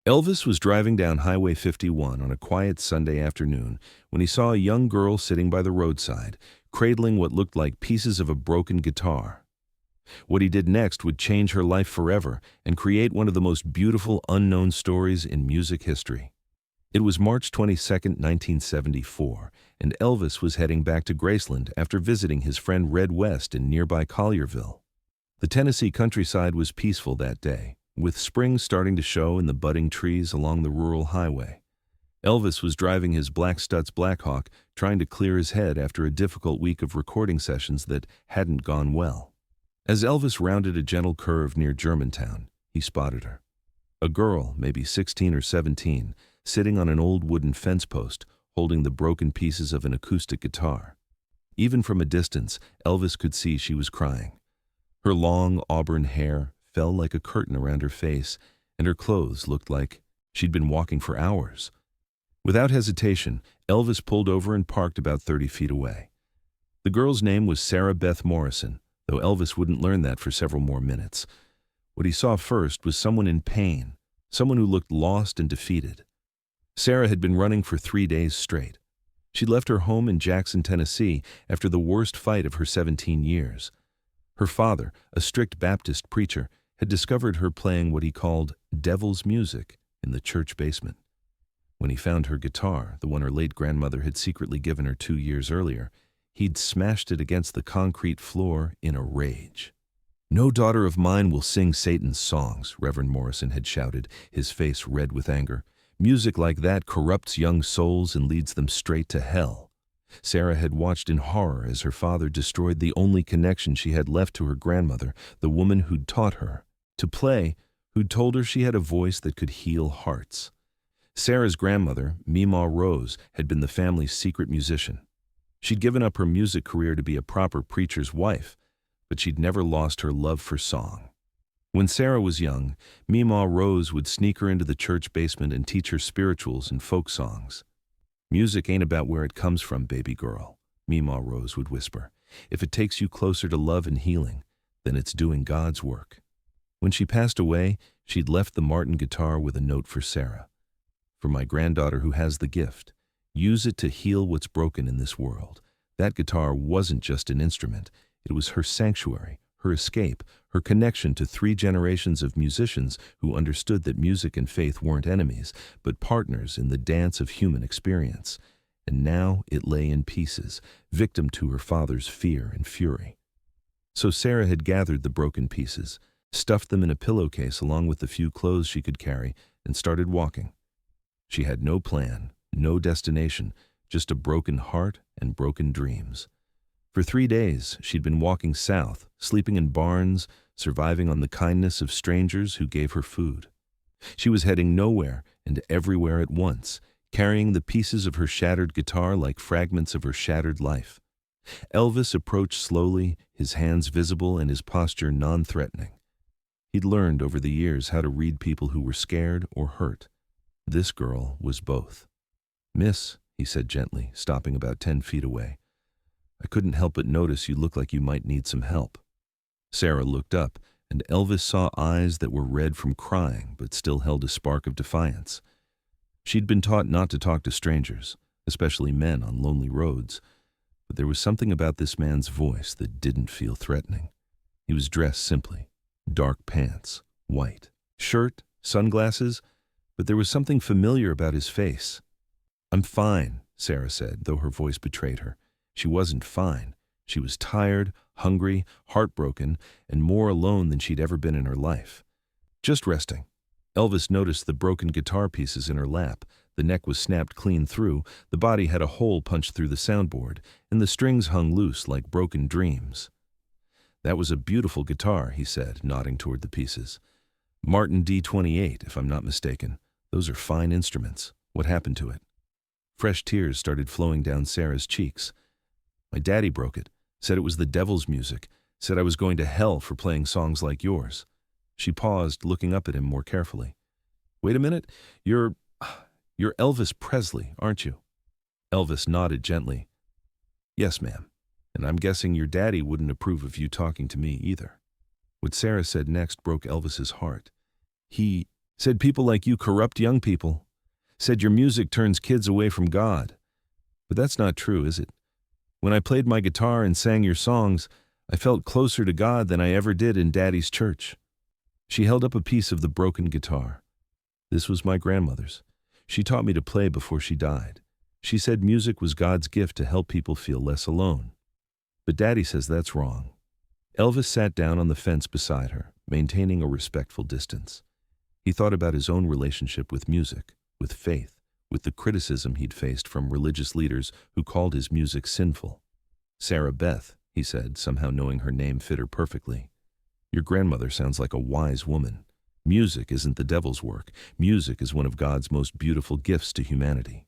Elvis was driving down Highway 51 on a quiet Sunday afternoon when he saw a young girl sitting by the roadside, cradling what looked like pieces of a broken guitar. What he did next would change her life forever and create one of the most beautiful unknown stories in music history. It was March 22, 1974, and Elvis was heading back to Graceland after visiting his friend Red West in nearby Collierville. The Tennessee countryside was peaceful that day, with spring starting to show in the budding trees along the rural highway. Elvis was driving his Black Stutz Blackhawk, trying to clear his head after a difficult week of recording sessions that hadn't gone well. As Elvis rounded a gentle curve near Germantown, he spotted her. A girl, maybe 16 or 17, sitting on an old wooden fence post, holding the broken pieces of an acoustic guitar. Even from a distance, Elvis could see she was crying. Her long auburn hair fell like a curtain around her face, and her clothes looked like she'd been walking for hours. Without hesitation, Elvis pulled over and parked about 30 feet away. The girl's name was Sarah Beth Morrison, though Elvis wouldn't learn that for several more minutes. What he saw first was someone in pain, someone who looked lost and defeated. Sarah had been running for 3 days straight. She'd left her home in Jackson, Tennessee, after the worst fight of her 17 years. Her father, a strict Baptist preacher, had discovered her playing what he called devil's music in the church basement. When he found her guitar, the one her late grandmother had secretly given her 2 years earlier, he'd smashed it against the concrete floor in a rage. "No daughter of mine will sing Satan's songs," Reverend Morrison had shouted, his face red with anger. "Music like that corrupts young souls and leads them straight to hell." Sarah had watched in horror as her father destroyed the only connection she had left to her grandmother, the woman who'd taught her to play, who'd told her she had a voice that could heal hearts. Sarah's grandmother, Meemaw Rose, had been the family's secret musician. She'd given up her music career to be a proper preacher's wife, but she'd never lost her love for song. When Sarah was young, Meemaw Rose would sneak her into the church basement and teach her spirituals and folk songs. "Music ain't about where it comes from, baby girl," Meemaw Rose would whisper. "If it takes you closer to love and healing, then it's doing God's work." When she passed away, she'd left the Martin guitar with a note for Sarah. "For my granddaughter who has the gift, use it to heal what's broken in this world." That guitar wasn't just an instrument. It was her sanctuary, her escape, her connection to 3 generations of musicians who understood that music and faith weren't enemies, but partners in the dance of human experience. And now it lay in pieces, victim to her father's fear and fury. So Sarah had gathered the broken pieces, stuffed them in a pillowcase along with the few clothes she could carry, and started walking. She had no plan, no destination, just a broken heart and broken dreams. For 3 days, she'd been walking south, sleeping in barns, surviving on the kindness of strangers who gave her food. She was heading nowhere and everywhere at once, carrying the pieces of her shattered guitar like fragments of her shattered life. Elvis approached slowly, his hands visible and his posture non-threatening. He'd learned over the years how to read people who were scared or hurt. This girl was both. "Miss," he said gently, stopping about 10 feet away, "I couldn't help but notice you look like you might need some help." Sarah looked up, and Elvis saw eyes that were red from crying but still held a spark of defiance. She'd been taught not to talk to strangers, especially men on lonely roads, but there was something about this man's voice that didn't feel threatening. He was dressed simply, dark pants, white shirt, sunglasses, but there was something familiar about his face. "I'm fine," Sarah said, though her voice betrayed her. She wasn't fine. She was tired, hungry, heartbroken, and more alone than she'd ever been in her life. "Just resting." Elvis noticed the broken guitar pieces in her lap. The neck was snapped clean through, the body had a hole punched through the soundboard, and the strings hung loose like broken dreams. "That was a beautiful guitar," he said, nodding toward the pieces. "Martin D28, if I'm not mistaken. Those are fine instruments. What happened to it?" Fresh tears started flowing down Sarah's cheeks. "My daddy broke it, said it was the devil's music, said I was going to hell for playing songs like yours." She paused, looking up at him more carefully. "Wait a minute, you're Elvis Presley, aren't you?" Elvis nodded gently. "Yes, ma'am, and I'm guessing your daddy wouldn't approve of you talking to me either." What Sarah said next broke Elvis's heart. He Said people like you corrupt young people. Said your music turns kids away from God. But that's not true, is it? When I played my guitar and sang your songs, I felt closer to God than I ever did in Daddy's church." She held up a piece of the broken guitar. "This was my grandmother's. She taught me to play before she died. She said music was God's gift to help people feel less alone. But Daddy says that's wrong." Elvis sat down on the fence beside her, maintaining a respectful distance. He thought about his own relationship with music, with faith, with the criticism he'd faced from religious leaders who called his music sinful. "Sarah Beth," he said, somehow knowing her name fit her perfectly. "Your grandmother sounds like a wise woman. Music isn't the devil's work. Music is one of God's most beautiful gifts to humanity."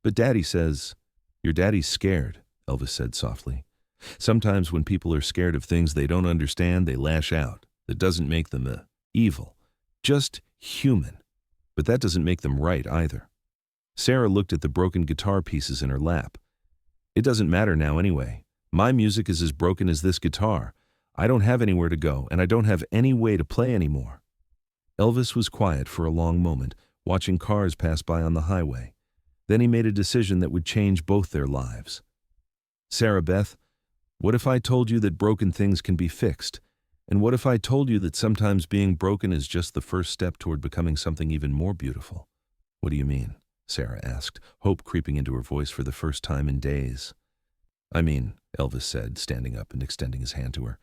"But Daddy says—" "Your daddy's scared," Elvis said softly. "Sometimes when people are scared of things they don't understand, they lash out. That doesn't make them evil. Just human. But that doesn't make them right either." Sarah looked at the broken guitar pieces in her lap. "It doesn't matter now anyway. My music is as broken as this guitar. I don't have anywhere to go, and I don't have any way to play anymore." Elvis was quiet for a long moment, watching cars pass by on the highway. Then he made a decision that would change both their lives. "Sarah Beth, what if I told you that broken things can be fixed? And what if I told you that sometimes being broken is just the first step toward becoming something even more beautiful?" "What do you mean?" Sarah asked, hope creeping into her voice for the first time in days. "I mean," Elvis said, standing up and extending his hand to her,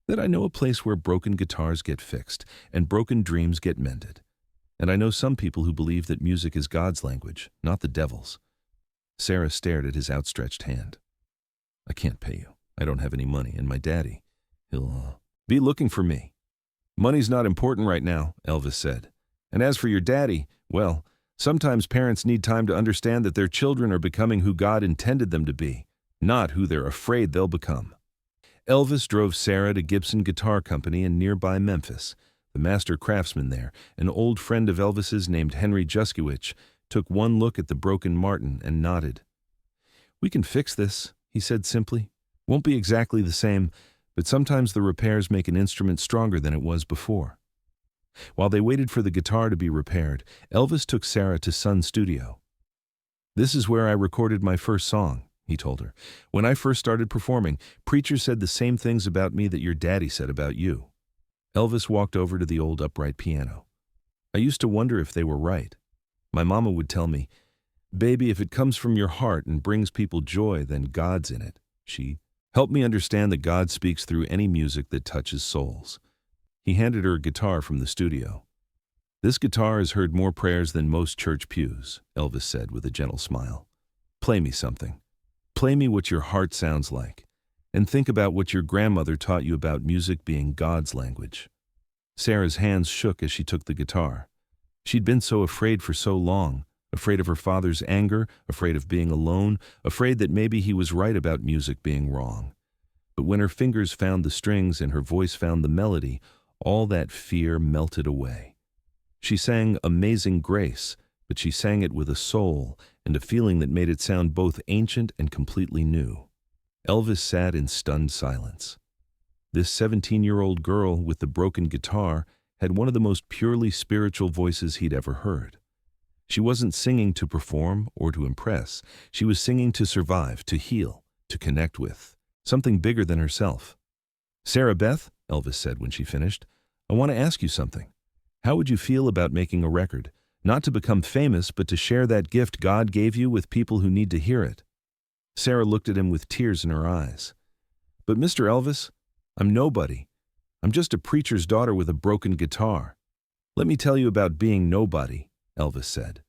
"that I know a place where broken guitars get fixed and broken dreams get mended. And I know some people who believe that music is God's language, not the devil's." Sarah stared at his outstretched hand. "I can't pay you. I don't have any money, and my daddy, he'll be looking for me." "Money's not important right now," Elvis said. "And as for your daddy, well, sometimes parents need time to understand that their children are becoming who God intended them to be, not who they're afraid they'll become." Elvis drove Sarah to Gibson Guitar Company in nearby Memphis. The master craftsman there, an old friend of Elvis's named Henry Juskiewicz, took one look at the broken Martin and nodded. "We can fix this," he said simply. "Won't be exactly the same, but sometimes the repairs make an instrument stronger than it was before." While they waited for the guitar to be repaired, Elvis took Sarah to Sun's studio. "This is where I recorded my first song," he told her. "When I first started performing, preachers said the same things about me that your daddy said about you." Elvis walked over to the old upright piano. "I used to wonder if they were right. My mama would tell me, 'Baby, if it comes from your heart and brings people joy, then God's in it.' She helped me understand that God speaks through any music that touches souls." He handed her a guitar from the studio. "This guitar has heard more prayers than most church pews," Elvis said with a gentle smile. "Play me something. Play me what your heart sounds like. And think about what your grandmother taught you about music being God's language." Sarah's hands shook as she took the guitar. She'd been so afraid for so long, afraid of her father's anger, afraid of being alone, afraid that maybe he was right about music being wrong. But when her fingers found the strings and her voice found the melody, all that fear melted away. She sang Amazing Grace, but she sang it with a soul and a feeling that made it sound both ancient and completely new. Elvis sat in stunned silence. This 17-year-old girl with the broken guitar had one of the most purely spiritual voices he'd ever heard. She wasn't singing to perform or to impress. She was singing to survive, to heal, to connect with something bigger than herself. "Sarah Beth," Elvis said when she finished, "I want to ask you something. How would you feel about making a record? Not to become famous, but to share that gift God gave you with people who need to hear it." Sarah looked at him with tears in her eyes. "But Mr. Elvis, I'm nobody. I'm just a preacher's daughter with a broken guitar." "Let me tell you about being nobody," Elvis said.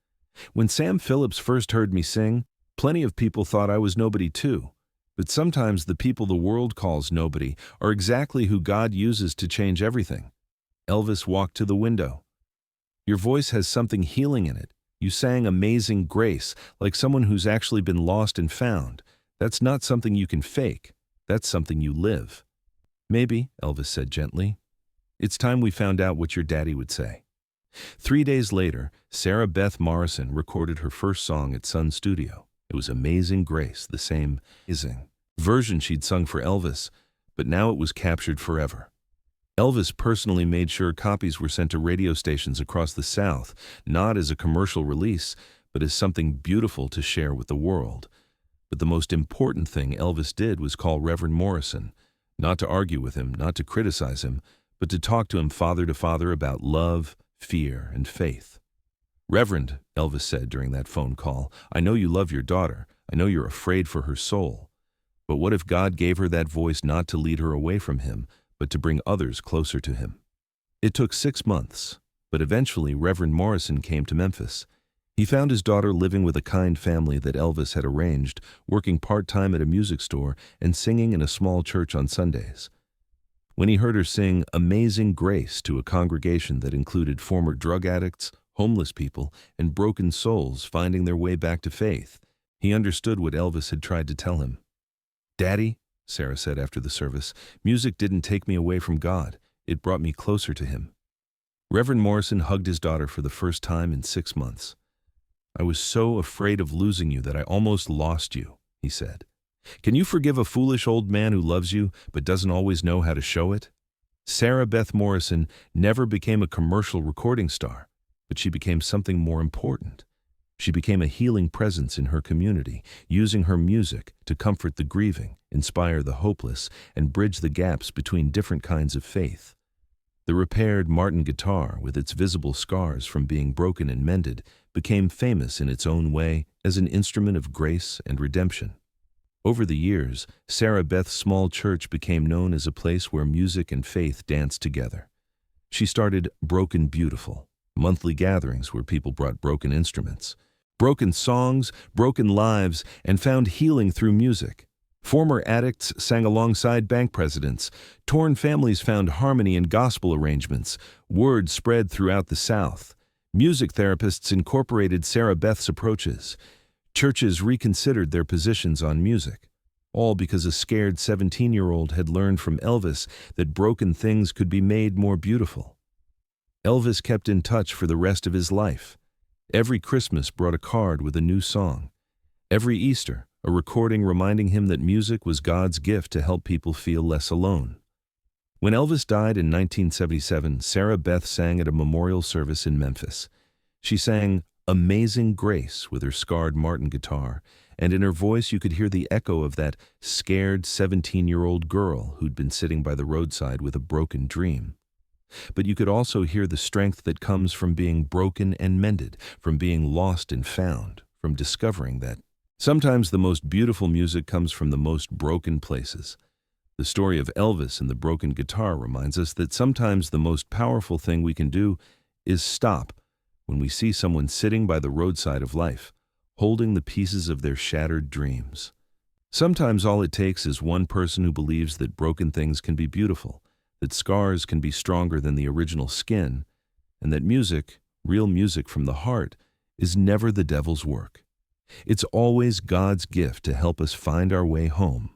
"When Sam Phillips first heard me sing, plenty of people thought I was nobody too. But sometimes the people the world calls nobody are exactly who God uses to change everything." Elvis walked to the window. "Your voice has something healing in it. You sang Amazing Grace, like someone who's actually been lost and found. That's not something you can fake. That's something you live." "Maybe," Elvis said gently. "It's time we found out what your daddy would say." 3 days later, Sarah Beth Morrison recorded her first song at Sun's studio. It was Amazing Grace, the same amazing version she'd sung for Elvis, but now it was captured forever. Elvis personally made sure copies were sent to radio stations across the South, not as a commercial release, but as something beautiful to share with the world. But the most important thing Elvis did was call Reverend Morrison, not to argue with him, not to criticize him, but to talk to him father to father about love, fear, and faith. "Reverend," Elvis said during that phone call, "I know you love your daughter. I know you're afraid for her soul. But what if God gave her that voice not to lead her away from him, but to bring others closer to him?" It took 6 months, but eventually Reverend Morrison came to Memphis. He found his daughter living with a kind family that Elvis had arranged, working part-time at a music store and singing in a small church on Sundays. When he heard her sing "Amazing Grace" to a congregation that included former drug addicts, homeless people, and broken souls finding their way back to faith, he understood what Elvis had tried to tell him. "Daddy," Sarah said after the service, "music didn't take me away from God. It brought me closer to him." Reverend Morrison hugged his daughter for the first time in 6 months. "I was so afraid of losing you that I almost lost you," he said. "Can you forgive a foolish old man who loves you but doesn't always know how to show it?" Sarah Beth Morrison never became a commercial recording star, but she became something more important. She became a healing presence in her community, using her music to comfort the grieving, inspire the hopeless, and bridge the gaps between different kinds of faith. The repaired Martin guitar, with its visible scars from being broken and mended, became famous in its own way as an instrument of grace and redemption. Over the years, Sarah Beth's small church became known as a place where music and faith danced together. She started Broken Beautiful, monthly gatherings where people brought broken instruments, broken songs, broken lives, and found healing through music. Former addicts sang alongside bank presidents. Torn families found harmony in gospel arrangements. Word spread throughout the South. Music therapists incorporated Sarah Beth's approaches. Churches reconsidered their positions on music, all because a scared 17-year-old had learned from Elvis that broken things could be made more beautiful. Elvis kept in touch for the rest of his life. Every Christmas brought a card with a new song. Every Easter, a recording reminding him that music was God's gift to help people feel less alone. When Elvis died in 1977, Sarah Beth sang at a memorial service in Memphis. She sang "Amazing Grace" with her scarred Martin guitar, and in her voice you could hear the echo of that scared 17-year-old girl who'd been sitting by the roadside with a broken dream. But you could also hear the strength that comes from being broken and mended, from being lost and found, from discovering that sometimes the most beautiful music comes from the most broken places. The story of Elvis and the broken guitar reminds us that sometimes the most powerful thing we can do is stop when we see someone sitting by the roadside of life, holding the pieces of their shattered dreams. Sometimes all it takes is one person who believes that broken things can be beautiful, that scars can be stronger than the original skin, and that music, real music from the heart, is never the devil's work. It's always God's gift to help us find our way home.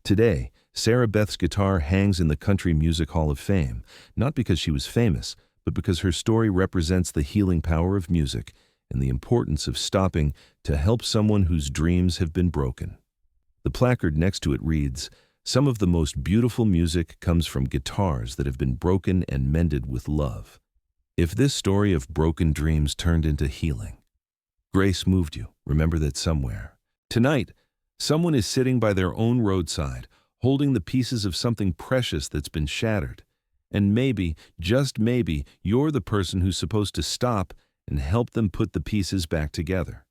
Today, Sarah Beth's guitar hangs in the Country Music Hall of Fame, not because she was famous, but because her story represents the healing power of music and the importance of stopping to help someone whose dreams have been broken. The placard next to it reads, "Some of the most beautiful music comes from guitars that have been broken and mended with love." If this story of broken dreams turned into healing, grace moved you, remember that somewhere. Tonight, someone is sitting by their own roadside, holding the pieces of something precious that's been shattered. And maybe, just maybe, you're the person who's supposed to stop and help them put the pieces back together.